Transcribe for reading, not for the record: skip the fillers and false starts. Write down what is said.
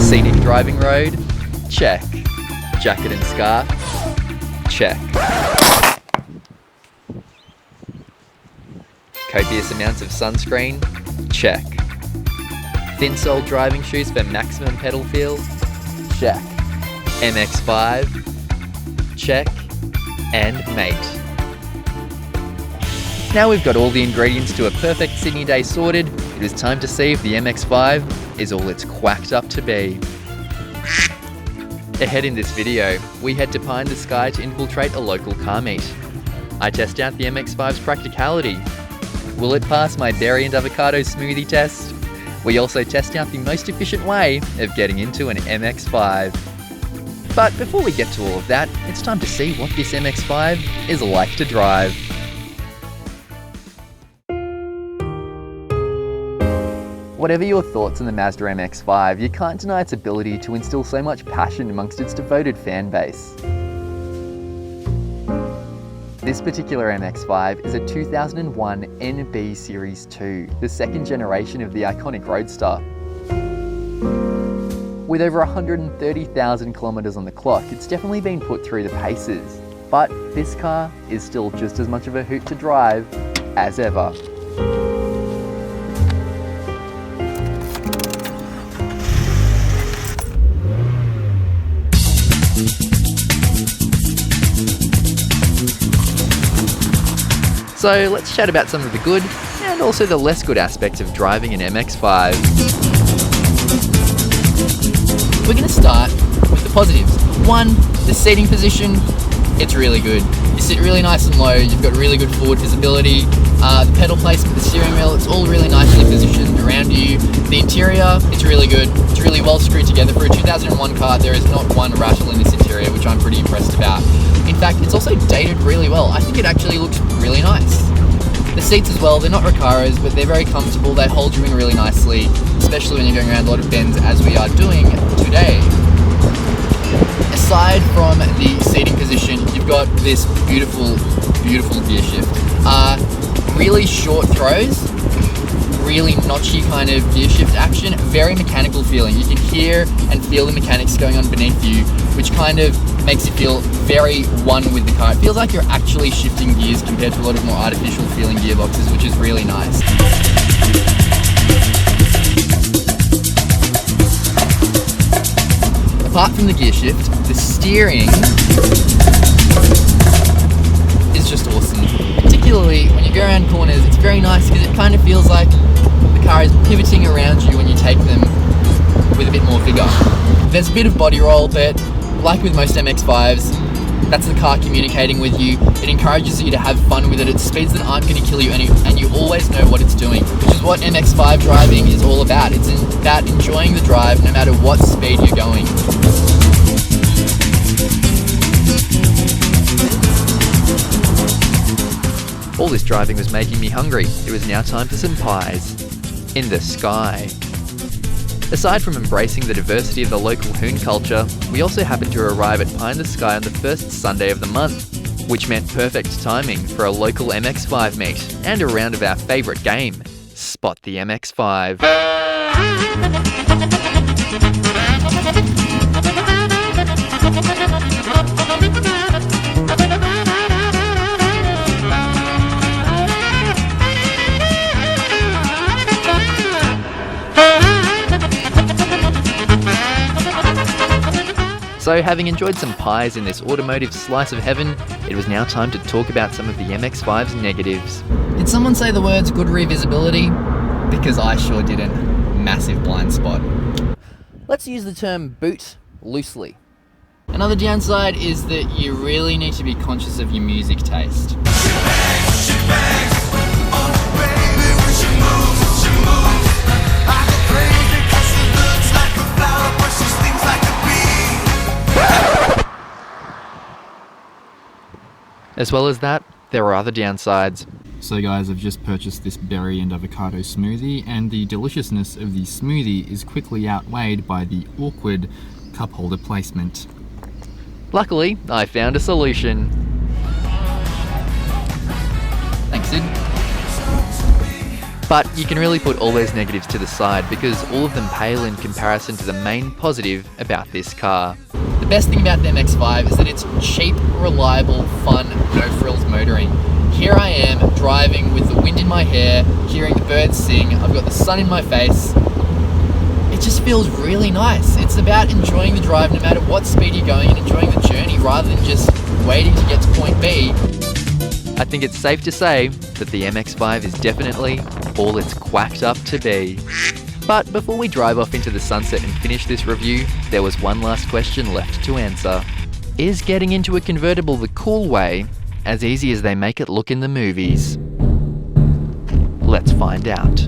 Scenic driving road? Check. Jacket and scarf? Check. Copious amounts of sunscreen? Check. Thin sole driving shoes for maximum pedal feel? Check. MX5? Check. And mate. Now we've got all the ingredients to a perfect Sydney day sorted, it is time to see if the MX5 is all it's quacked up to be. Ahead in this video, we head to Pie in the Sky to infiltrate a local car meet. I test out the MX5's practicality. Will it pass my berry and avocado smoothie test? We also test out the most efficient way of getting into an MX5. But before we get to all of that, it's time to see what this MX5 is like to drive. Whatever your thoughts on the Mazda MX5, you can't deny its ability to instill so much passion amongst its devoted fan base. This particular MX5 is a 2001 NB Series 2, the second generation of the iconic Roadster. With over 130,000 kilometers on the clock, it's definitely been put through the paces. But this car is still just as much of a hoot to drive as ever. So let's chat about some of the good and also the less good aspects of driving an MX5. We're going to start with the positives. One, the seating position, it's really good. You sit really nice and low, you've got really good forward visibility. The pedal placement, the steering wheel, it's all really nicely positioned around you. The interior, it's really good. It's really well screwed together. For a 2001 car, there is not one rattle in this interior, which I'm pretty impressed about. In fact, it's also dated really well. I think it actually looks really nice. The seats as well, they're not Recaros, but they're very comfortable. They hold you in really nicely, especially when you're going around a lot of bends as we are doing today. Aside from the seating position, you've got this beautiful, beautiful gear shift. Really short throws, really notchy kind of gear shift action, very mechanical feeling. You can hear and feel the mechanics going on beneath you, which kind of makes you feel very one with the car. It feels like you're actually shifting gears compared to a lot of more artificial feeling gearboxes, which is really nice. Apart from the gear shift, the steering is just awesome. Particularly when you go around corners, it's very nice because it kind of feels like the car is pivoting around you when you take them with a bit more vigor. There's a bit of body roll, but like with most MX5s, that's the car communicating with you. It encourages you to have fun with it at speeds that aren't going to kill you, and you always know what it's doing, which is what MX5 driving is all about. It's about enjoying the drive no matter what speed you're going. All this driving was making me hungry. It was now time for some pies. In the sky. Aside from embracing the diversity of the local hoon culture, we also happened to arrive at Pie in the Sky on the first Sunday of the month, which meant perfect timing for a local MX5 meet and a round of our favourite game, Spot the MX5. So having enjoyed some pies in this automotive slice of heaven, it was now time to talk about some of the MX5's negatives. Did someone say the words good rear visibility? Because I sure didn't. Massive blind spot. Let's use the term boot loosely. Another downside is that you really need to be conscious of your music taste. As well as that, there are other downsides. So guys, I've just purchased this berry and avocado smoothie, and the deliciousness of the smoothie is quickly outweighed by the awkward cup holder placement. Luckily, I found a solution. Thanks, Sid. But you can really put all those negatives to the side because all of them pale in comparison to the main positive about this car. The best thing about the MX5 is that it's cheap, reliable, fun, no-frills motoring. Here I am driving with the wind in my hair, hearing the birds sing, I've got the sun in my face. It just feels really nice. It's about enjoying the drive no matter what speed you're going and enjoying the journey rather than just waiting to get to point B. I think it's safe to say that the MX5 is definitely all it's quacked up to be. But before we drive off into the sunset and finish this review, there was one last question left to answer. Is getting into a convertible the cool way, as easy as they make it look in the movies? Let's find out.